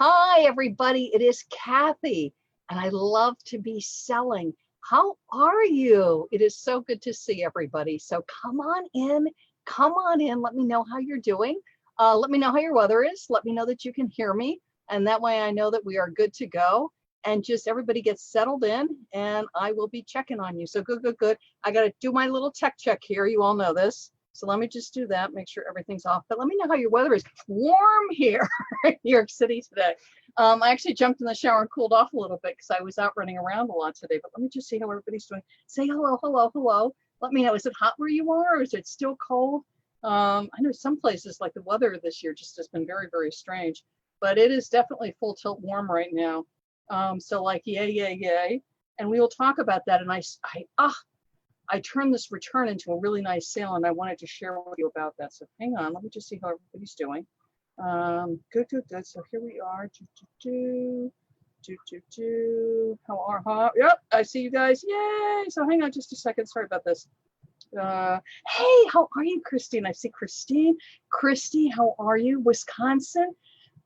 Hi, everybody. It is Kathy, and I love to be selling. How are you? It is so good to see everybody. So come on in. Come on in. Let me know how you're doing. Let me know how your weather is. Let me know that you can hear me. And that way I know that we are good to go. And just everybody gets settled in, and I will be checking on you. So good, good, good. I got to do my little tech check here. You all know this. So let me just do that, make sure everything's off. But let me know how your weather is. Warm here in New York City today. I actually jumped in the shower and cooled off a little bit because I was out running around a lot today. But let me just see how everybody's doing. Say hello, hello, hello. Let me know, is it hot where you are or is it still cold? I know some places like the weather this year just has been very, very strange. But it is definitely full tilt warm right now. So like, yay, yay, yay. And we will talk about that. And I turned this return into a really nice sale, and I wanted to share with you about that. So hang on, let me just see how everybody's doing. Good, good, good. So here we are. How? Yep, I see you guys. Yay! So hang on just a second. Sorry about this. Hey, how are you, Christine? I see Christine. Christy, how are you? Wisconsin,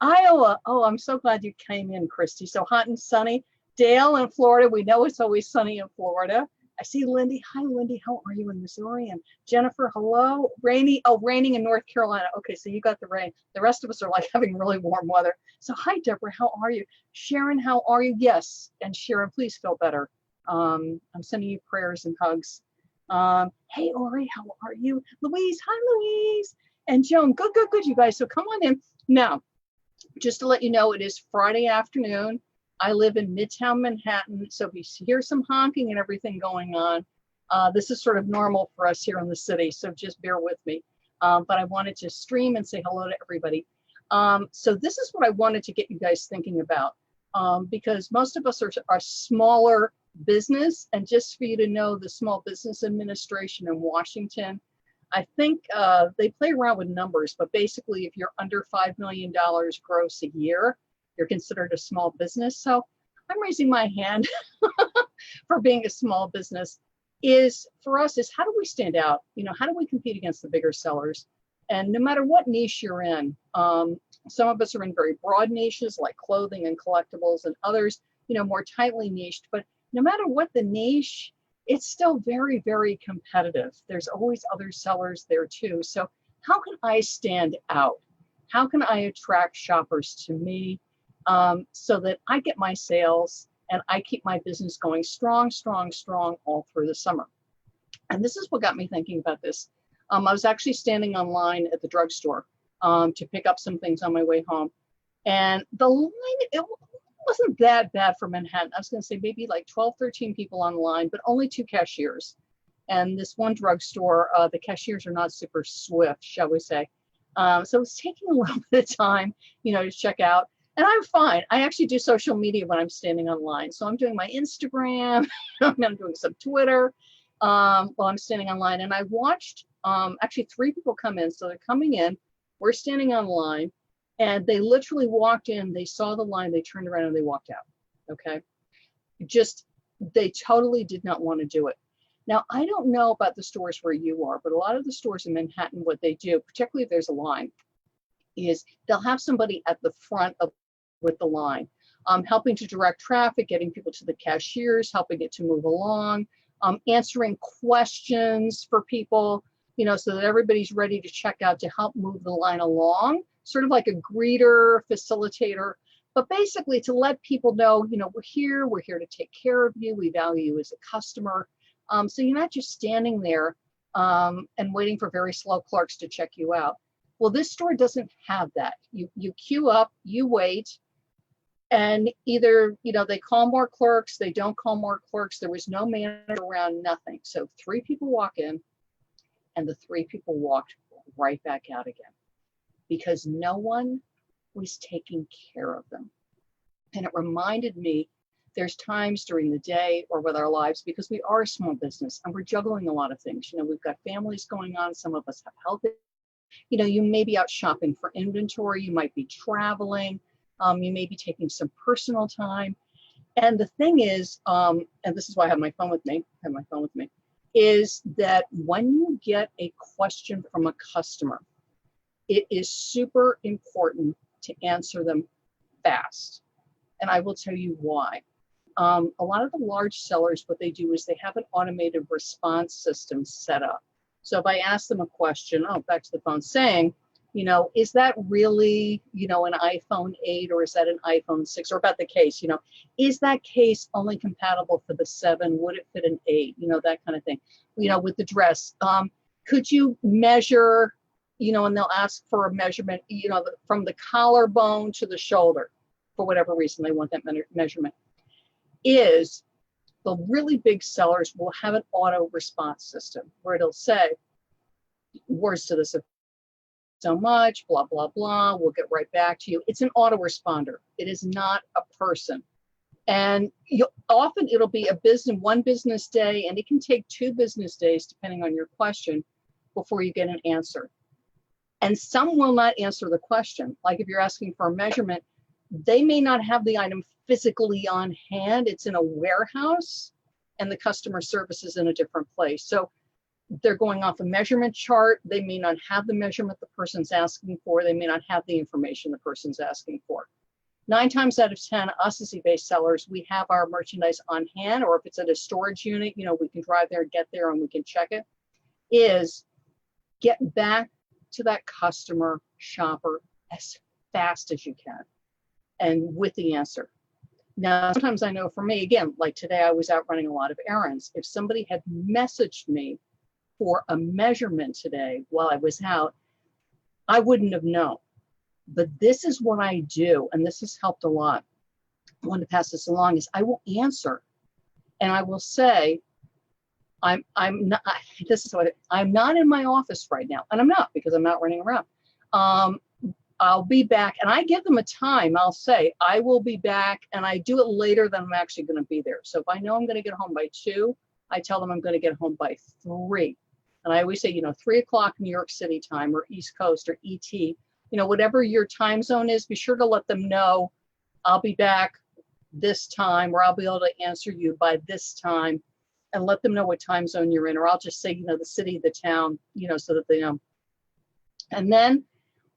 Iowa. Oh, I'm so glad you came in, Christy. So hot and sunny. Dale in Florida. We know it's always sunny in Florida. I see Lindy. Hi, Lindy. How are you in Missouri? And Jennifer, hello. Rainy. Oh, raining in North Carolina. Okay, so you got the rain. The rest of us are like having really warm weather. So hi, Deborah. How are you? Sharon, how are you? Yes. And Sharon, please feel better. I'm sending you prayers and hugs. Hey, Ori, how are you? Louise. Hi, Louise. And Joan. Good, good, good, you guys. So come on in. Now, just to let you know, it is Friday afternoon. I live in Midtown Manhattan, so if you hear some honking and everything going on, this is sort of normal for us here in the city, so just bear with me. But I wanted to stream and say hello to everybody. So this is what I wanted to get you guys thinking about, because most of us are smaller business, and just for you to know, the Small Business Administration in Washington, I think they play around with numbers, but basically if you're under $5 million gross a year, you're considered a small business. So I'm raising my hand for being a small business. For us is how do we stand out? You know, how do we compete against the bigger sellers? And no matter what niche you're in, some of us are in very broad niches like clothing and collectibles, and others, you know, more tightly niched. But no matter what the niche, it's still very, very competitive. There's always other sellers there too. So how can I stand out? How can I attract shoppers to me? So that I get my sales and I keep my business going strong, strong, strong all through the summer. And this is what got me thinking about this. I was actually standing online at the drugstore to pick up some things on my way home. And the line, it wasn't that bad for Manhattan. I was going to say maybe like 12, 13 people on the line, but only 2 cashiers. And this one drugstore, the cashiers are not super swift, shall we say. So it was taking a little bit of time, you know, to check out. And I'm fine. I actually do social media when I'm standing online. So I'm doing my Instagram, I'm doing some Twitter while I'm standing online. And I watched actually 3 people come in. So they're coming in, we're standing online, and they literally walked in, they saw the line, they turned around and they walked out, okay? They totally did not want to do it. Now, I don't know about the stores where you are, but a lot of the stores in Manhattan, what they do, particularly if there's a line, is they'll have somebody at the front with the line, helping to direct traffic, getting people to the cashiers, helping it to move along, answering questions for people, you know, so that everybody's ready to check out to help move the line along, sort of like a greeter, facilitator, but basically to let people know, you know, we're here to take care of you, we value you as a customer. So you're not just standing there and waiting for very slow clerks to check you out. Well, this store doesn't have that. You queue up, you wait, and either, you know, they call more clerks, they don't call more clerks. There was no manager around, nothing. So 3 people walk in, and the 3 people walked right back out again because no one was taking care of them. And it reminded me, there's times during the day or with our lives, because we are a small business and we're juggling a lot of things. You know, we've got families going on. Some of us have health. You know, you may be out shopping for inventory. You might be traveling. You may be taking some personal time. And the thing is, and this is why I have my phone with me, is that when you get a question from a customer, it is super important to answer them fast. And I will tell you why. A lot of the large sellers, what they do is they have an automated response system set up. So if I ask them a question, back to the phone, saying, is that really, an iPhone 8 or is that an iPhone 6? Or about the case, is that case only compatible for the 7? Would it fit an 8? That kind of thing. With the dress, could you measure, and they'll ask for a measurement, from the collarbone to the shoulder, for whatever reason they want that measurement. Is the really big sellers will have an auto response system where it'll say, words to this so much, blah, blah, blah, we'll get right back to you. It's an autoresponder. It is not a person. And often it'll be one business day, and it can take 2 business days, depending on your question, before you get an answer. And some will not answer the question. Like if you're asking for a measurement, they may not have the item physically on hand. It's in a warehouse, and the customer service is in a different place. So they're going off a measurement chart. They may not have the measurement the person's asking for. They may not have the information the person's asking for. 9 times out of 10, us as eBay sellers, we have our merchandise on hand, or if it's at a storage unit, we can drive there, get there, and we can check it, is get back to that customer shopper as fast as you can and with the answer. Now, sometimes I know for me, again, like today, I was out running a lot of errands. If somebody had messaged me for a measurement today while I was out, I wouldn't have known. But this is what I do, and this has helped a lot. I want to pass this along is I will answer, and I will say, I'm not. This is what I'm not in my office right now, and I'm not because I'm not running around. I'll be back, and I give them a time. I'll say I will be back, and I do it later than I'm actually going to be there. So if I know I'm going to get home by 2, I tell them I'm going to get home by 3. And I always say, 3 o'clock New York City time, or East Coast, or ET, whatever your time zone is, be sure to let them know I'll be back this time, or I'll be able to answer you by this time, and let them know what time zone you're in. Or I'll just say, the city, the town, so that they know. And then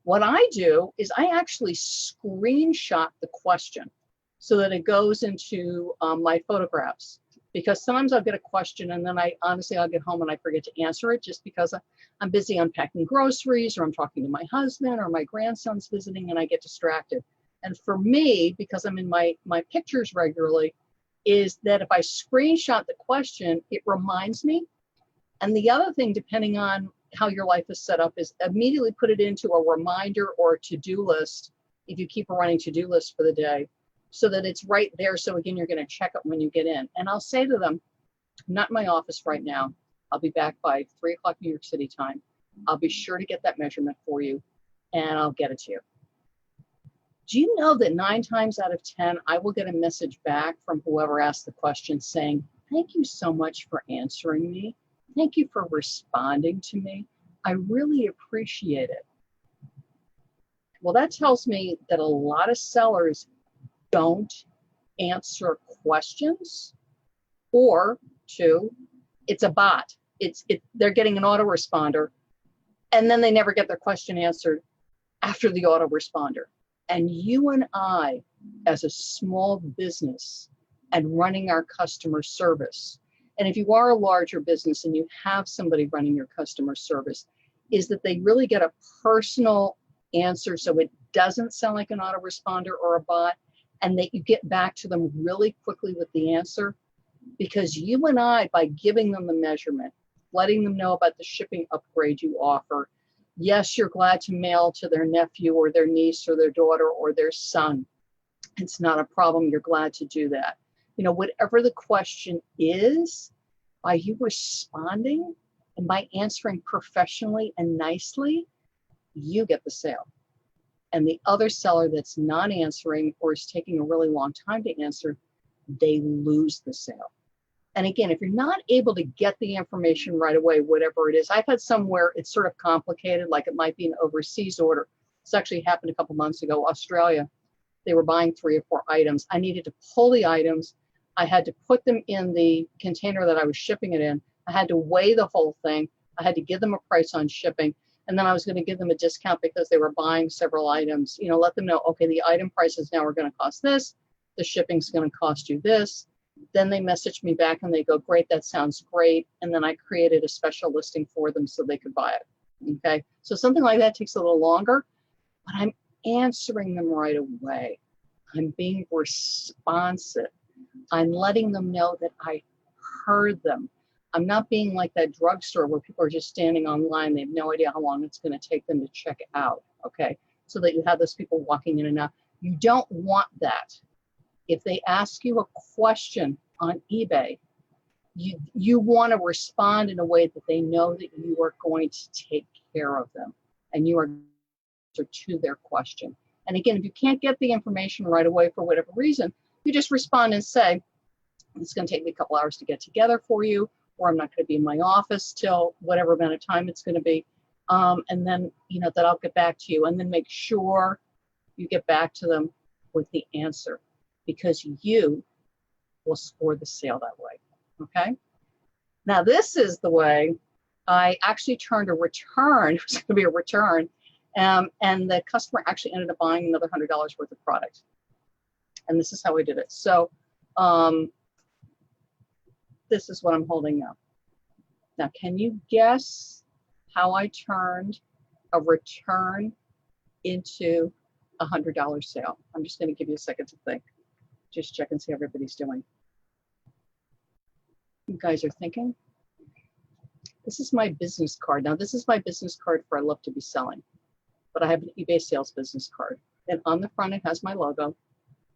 what I do is I actually screenshot the question so that it goes into my photographs. Because sometimes I'll get a question and then I'll get home and I forget to answer it just because I'm busy unpacking groceries, or I'm talking to my husband, or my grandson's visiting, and I get distracted. And for me, because I'm in my pictures regularly, is that if I screenshot the question, it reminds me. And the other thing, depending on how your life is set up, is immediately put it into a reminder or a to-do list, if you keep a running to-do list for the day, so that it's right there. So again, you're going to check it when you get in. And I'll say to them, I'm not in my office right now. I'll be back by 3 o'clock New York City time. I'll be sure to get that measurement for you, and I'll get it to you. Do you know that 9 times out of 10, I will get a message back from whoever asked the question saying, thank you so much for answering me. Thank you for responding to me. I really appreciate it. Well, that tells me that a lot of sellers don't answer questions, or 2, it's a bot. They're getting an autoresponder, and then they never get their question answered after the autoresponder. And you and I, as a small business and running our customer service, and if you are a larger business and you have somebody running your customer service, is that they really get a personal answer, so it doesn't sound like an autoresponder or a bot, and that you get back to them really quickly with the answer. Because you and I, by giving them the measurement, letting them know about the shipping upgrade you offer, yes, you're glad to mail to their nephew or their niece or their daughter or their son. It's not a problem. You're glad to do that. Whatever the question is, by you responding and by answering professionally and nicely, you get the sale. And the other seller that's not answering or is taking a really long time to answer, they lose the sale. And again, if you're not able to get the information right away, whatever it is, I've had somewhere it's sort of complicated, like it might be an overseas order. This actually happened a couple months ago, Australia. They were buying 3 or 4 items. I needed to pull the items. I had to put them in the container that I was shipping it in. I had to weigh the whole thing. I had to give them a price on shipping. And then I was going to give them a discount because they were buying several items, you know, let them know, okay, the item prices now are going to cost this, the shipping's going to cost you this. Then they message me back and they go, great, that sounds great. And then I created a special listing for them so they could buy it. Okay. So something like that takes a little longer, but I'm answering them right away. I'm being responsive. I'm letting them know that I heard them. I'm not being like that drugstore where people are just standing online. They have no idea how long it's going to take them to check out. Okay. So that you have those people walking in and out. You don't want that. If they ask you a question on eBay, you want to respond in a way that they know that you are going to take care of them and you are to their question. And again, if you can't get the information right away for whatever reason, you just respond and say, it's going to take me a couple hours to get together for you, or I'm not going to be in my office till whatever amount of time it's going to be. And then, you know, that I'll get back to you, and then make sure you get back to them with the answer, because you will score the sale that way. Okay. Now this is the way I actually turned a return. It was going to be a return. And the customer actually ended up buying another $100 worth of product. And this is how we did it. So this is what I'm holding now. Now, can you guess how I turned a return into a $100 sale? I'm just going to give you a second to think. Just check and see how everybody's doing. You guys are thinking? This is my business card. Now, this is my business card for I love to be selling, but I have an eBay sales business card. And on the front, it has my logo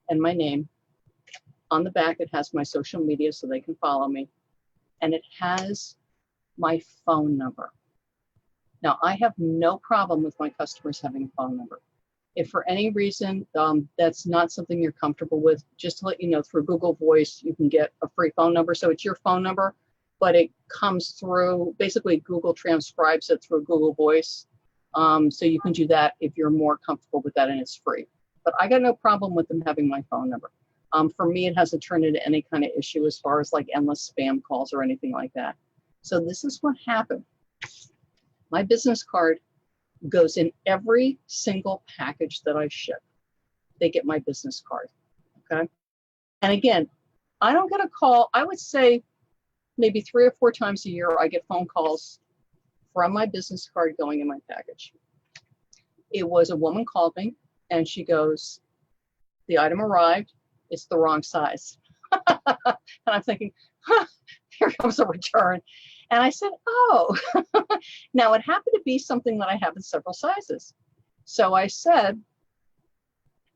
and my name. On the back, it has my social media so they can follow me. And it has my phone number. Now, I have no problem with my customers having a phone number. If for any reason that's not something you're comfortable with, just to let you know, through Google Voice, you can get a free phone number. So it's your phone number, but it comes through, basically Google transcribes it through Google Voice. So you can do that if you're more comfortable with that, and it's free. But I got no problem with them having my phone number. For me, it hasn't turned into any kind of issue as far as like endless spam calls or anything like that. So this is what happened. My business card goes in every single package that I ship. They get my business card, okay? And again, I don't get a call. I would say maybe 3 or 4 times a year, I get phone calls from my business card going in my package. It was a woman called me and she goes, the item arrived, it's the wrong size. And I'm thinking, huh, here comes a return. And I said, oh, now it happened to be something that I have in several sizes. So I said,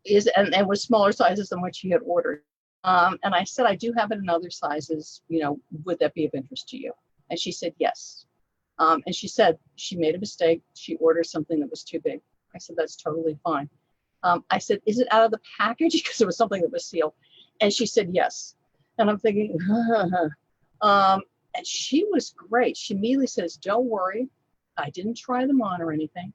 and it was smaller sizes than what she had ordered. And I said, I do have it in other sizes, you know, would that be of interest to you? And she said, yes. And she said she made a mistake. She ordered something that was too big. I said, that's totally fine. I said, is it out of the package? Because it was something that was sealed. And she said, yes. And I'm thinking, and she was great. She immediately says, don't worry. I didn't try them on or anything.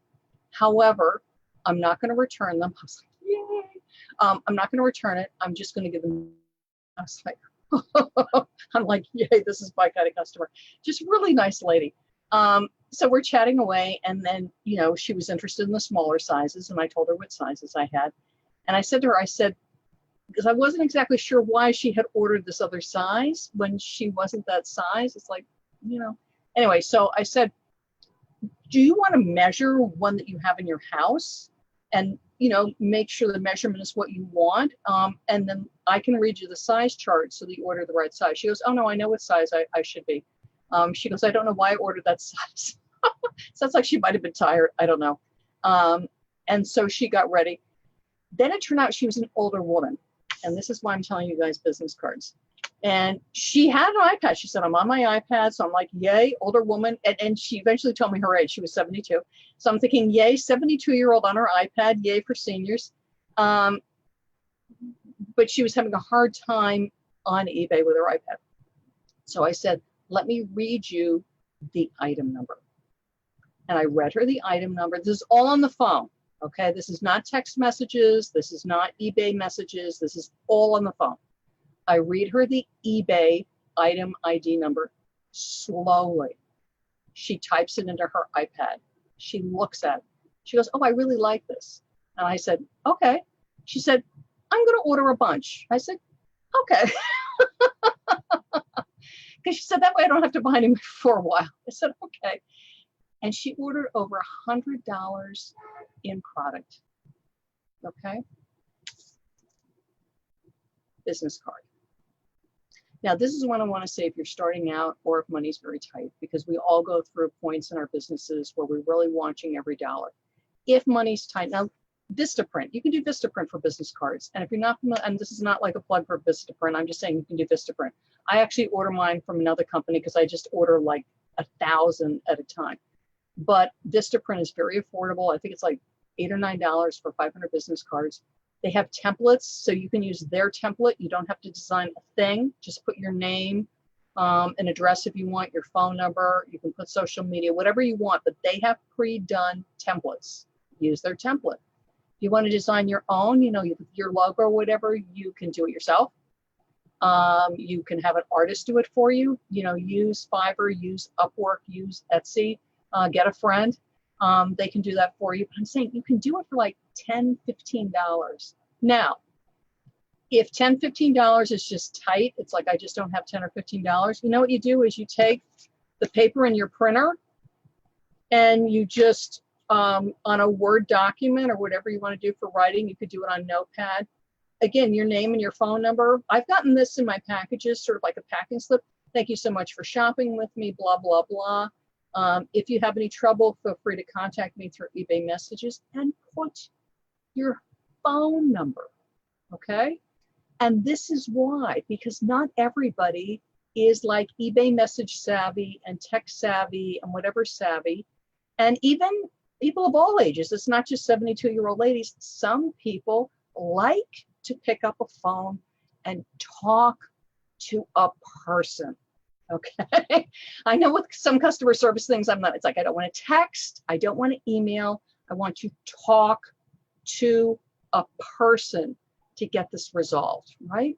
However, I'm not going to return them. I was like, yay. I'm not going to return it. I'm just going to give them. I was like, I'm like, yay, this is my kind of customer. Just really nice lady. So we're chatting away, and then, you know, she was interested in the smaller sizes, and I told her what sizes I had. And I said to her, I said, because I wasn't exactly sure why she had ordered this other size when she wasn't that size. It's like, you know, anyway, so I said, do you want to measure one that you have in your house and, you know, make sure the measurement is what you want? And then I can read you the size chart so that you order the right size. She goes, oh no, I know what size I should be. She goes, I don't know why I ordered that size. Sounds like she might have been tired. I don't know. And so she got ready. Then it turned out she was an older woman. And this is why I'm telling you guys business cards. And she had an iPad. She said, I'm on my iPad. So I'm like, yay, older woman. And she eventually told me her age. She was 72. So I'm thinking, yay, 72-year-old on her iPad. Yay for seniors. But she was having a hard time on eBay with her iPad. So I said, let me read you the item number. And I read her the item number. This is all on the phone. Okay, this is not text messages. This is not eBay messages. This is all on the phone. I read her the eBay item ID number slowly. She types it into her iPad. She looks at it. She goes, oh, I really like this. And I said, okay. She said, I'm going to order a bunch. I said, okay. Because she said, that way I don't have to buy any for a while. I said, okay. And she ordered over $100 in product. Okay. Business card. Now, this is what I want to say if you're starting out or if money's very tight, because we all go through points in our businesses where we're really watching every dollar. If money's tight, now Vistaprint, you can do Vistaprint for business cards. And if you're not familiar, and this is not like a plug for Vistaprint, I'm just saying you can do Vistaprint. I actually order mine from another company because I just order like 1,000 at a time. But Vistaprint is very affordable. I think it's like $8 or $9 for 500 business cards. They have templates, so you can use their template. You don't have to design a thing. Just put your name, an address if you want, your phone number. You can put social media, whatever you want, but they have pre-done templates. Use their template. If you want to design your own, you know, your logo or whatever, you can do it yourself. You can have an artist do it for you. You know, use Fiverr, use Upwork, use Etsy, get a friend. They can do that for you. But I'm saying you can do it for like $10, $15. Now, if $10, $15 is just tight, it's like I just don't have $10 or $15. You know what you do is you take the paper in your printer and you just, on a Word document or whatever you want to do for writing, you could do it on Notepad. Again, your name and your phone number. I've gotten this in my packages, sort of like a packing slip. Thank you so much for shopping with me, blah, blah, blah. If you have any trouble, feel free to contact me through eBay messages and put your phone number, okay? And this is why, because not everybody is like eBay message savvy and tech savvy and whatever savvy. And even people of all ages, it's not just 72-year-old ladies. Some people like to pick up a phone and talk to a person. Okay. I know with some customer service things, it's like, I don't want to text. I don't want to email. I want to talk to a person to get this resolved, right?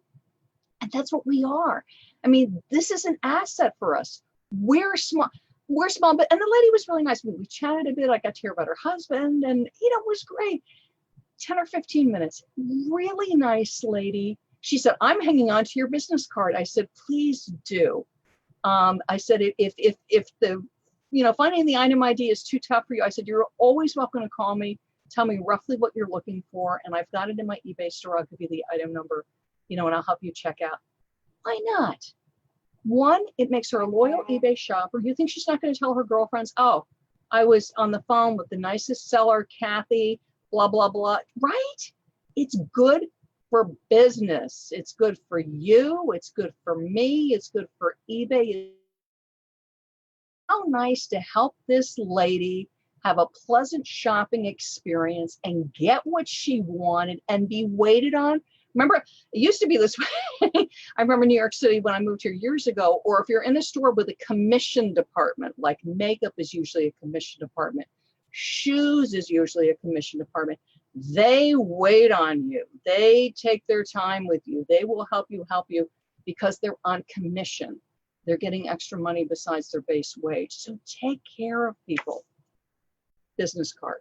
And that's what we are. I mean, this is an asset for us. We're small, but, and the lady was really nice. We chatted a bit. I got to hear about her husband and, you know, it was great. 10 or 15 minutes, really nice lady. She said, I'm hanging on to your business card. I said, please do. I said, if the, you know, finding the item ID is too tough for you, I said, you're always welcome to call me, tell me roughly what you're looking for. And I've got it in my eBay store. I'll give you the item number, you know, and I'll help you check out. Why not? One, it makes her a loyal eBay shopper. You think she's not going to tell her girlfriends, oh, I was on the phone with the nicest seller, Kathy, blah, blah, blah, right? It's good for business. It's good for you. It's good for me. It's good for eBay. How nice to help this lady have a pleasant shopping experience and get what she wanted and be waited on. Remember, it used to be this way. I remember New York City when I moved here years ago, or if you're in a store with a commission department, like makeup is usually a commission department, shoes is usually a commission department. They wait on you. They take their time with you. They will help you because they're on commission. They're getting extra money besides their base wage. So take care of people. Business card.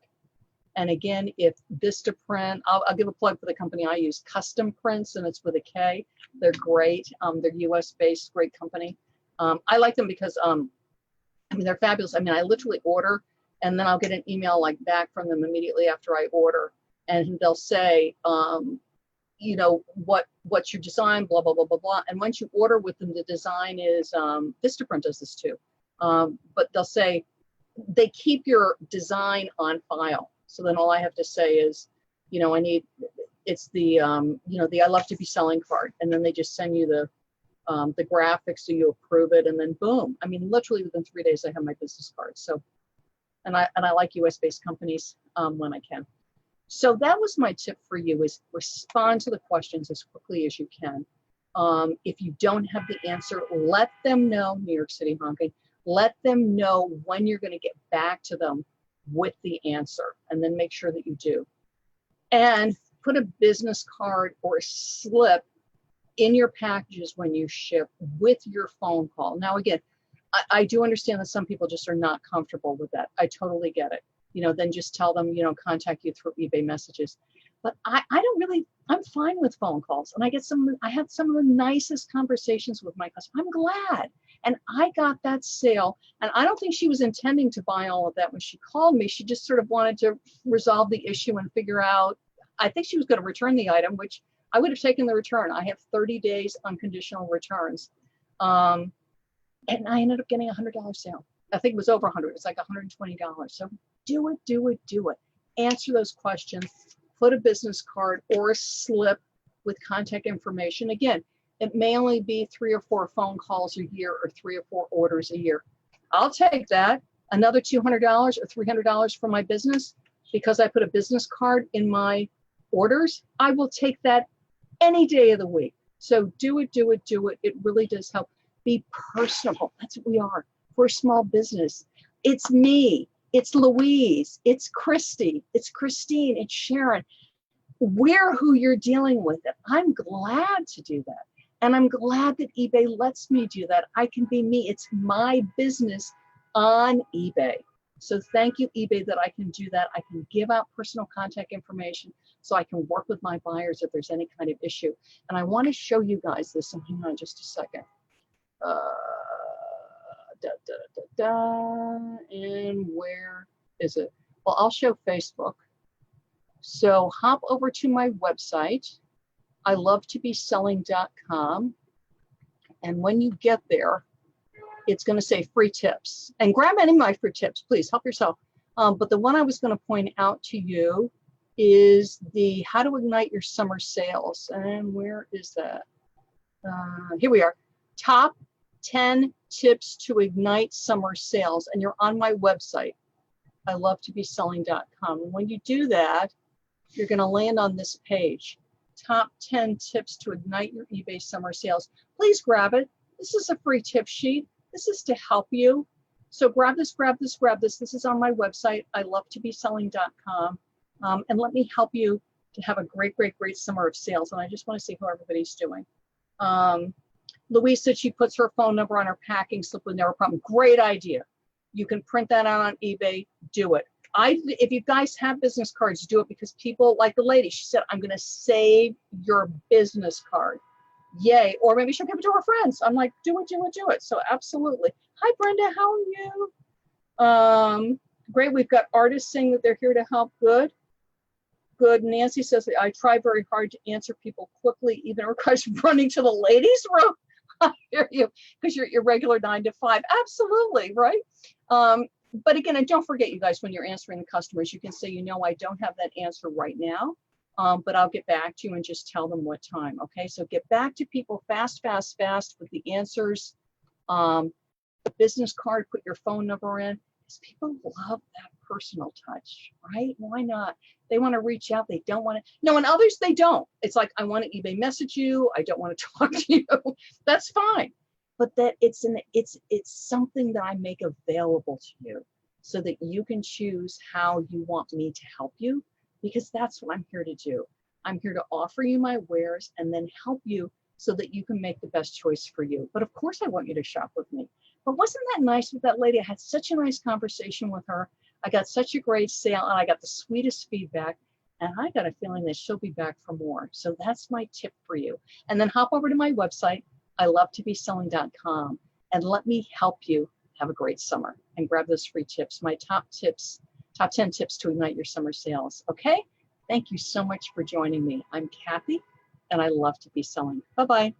And again, if Vistaprint, I'll give a plug for the company I use, Custom Prints, and it's with a K. They're great. They're US-based, great company. I like them because, I mean, they're fabulous. I mean, I literally order, and then I'll get an email like back from them immediately after I order. And they'll say, you know, what's your design, blah, blah, blah, blah, blah. And once you order with them, the design is, Vistaprint does this too. But they'll say, they keep your design on file. So then all I have to say is, you know, it's the, you know, the I love to be selling card. And then they just send you the graphics so you approve it. And then boom. I mean, literally within 3 days, I have my business card. So, and I like US-based companies when I can. So that was my tip for you, is respond to the questions as quickly as you can. If you don't have the answer, let them know, New York City honking, let them know when you're going to get back to them with the answer, and then make sure that you do. And put a business card or a slip in your packages when you ship with your phone call. Now, again, I do understand that some people just are not comfortable with that. I totally get it. then just tell them, contact you through eBay messages. But I don't really, I'm fine with phone calls. And I had some of the nicest conversations with my customer. I'm glad. And I got that sale. And I don't think she was intending to buy all of that when she called me. She just sort of wanted to resolve the issue and figure out, I think she was going to return the item, which I would have taken the return. I have 30 days unconditional returns. And I ended up getting a $100 sale. I think it was over 100. It's like $120. So do it. Answer those questions. Put a business card or a slip with contact information. Again, it may only be 3 or 4 phone calls a year or 3 or 4 orders a year. I'll take that. Another $200 or $300 for my business because I put a business card in my orders. I will take that any day of the week. So do it. It really does help. Be personable. That's what we are. We're a small business. It's me. It's Louise. It's Christy. It's Christine. It's Sharon. We're who you're dealing with. And I'm glad to do that. And I'm glad that eBay lets me do that. I can be me. It's my business on eBay. So thank you, eBay, that I can do that. I can give out personal contact information so I can work with my buyers if there's any kind of issue. And I want to show you guys this. So hang on just a second. And where is it? Well, I'll show Facebook. So hop over to my website, ilovetobeselling.com. And when you get there, it's going to say free tips. And grab any of my free tips, please, help yourself. But the one I was going to point out to you is the how to ignite your summer sales. And where is that? Here we are. Top 10 tips to ignite summer sales. And you're on my website, ilovetobeselling.com. And when you do that, you're going to land on this page. Top 10 tips to ignite your eBay summer sales. Please grab it. This is a free tip sheet. This is to help you. So grab this. This is on my website, ilovetobeselling.com. And let me help you to have a great summer of sales. And I just want to see how everybody's doing. Louise said she puts her phone number on her packing slip with no problem. Great idea. You can print that out on eBay. Do it. If you guys have business cards, do it because people, like the lady, she said, I'm going to save your business card. Yay. Or maybe she'll give it to her friends. I'm like, do it. So absolutely. Hi, Brenda. How are you? Great. We've got artists saying that they're here to help. Good. Nancy says, I try very hard to answer people quickly, even requires running to the ladies' room. I hear you, because you're your regular 9 to 5. Absolutely, right? But again, and don't forget, you guys, when you're answering the customers, you can say, I don't have that answer right now, but I'll get back to you and just tell them what time. Okay, so get back to people fast with the answers. The business card, put your phone number in, because people love that personal touch, right? Why not? They want to reach out. They don't want to. No, and others, they don't. It's like, I want to eBay message you. I don't want to talk to you. That's fine. But that it's something that I make available to you so that you can choose how you want me to help you, because that's what I'm here to do. I'm here to offer you my wares and then help you so that you can make the best choice for you. But of course, I want you to shop with me. But wasn't that nice with that lady? I had such a nice conversation with her. I got such a great sale and I got the sweetest feedback. And I got a feeling that she'll be back for more. So that's my tip for you. And then hop over to my website, ilovetobeselling.com, and let me help you have a great summer and grab those free tips, my top 10 tips to ignite your summer sales. Okay? Thank you so much for joining me. I'm Kathy, and I love to be selling. Bye-bye.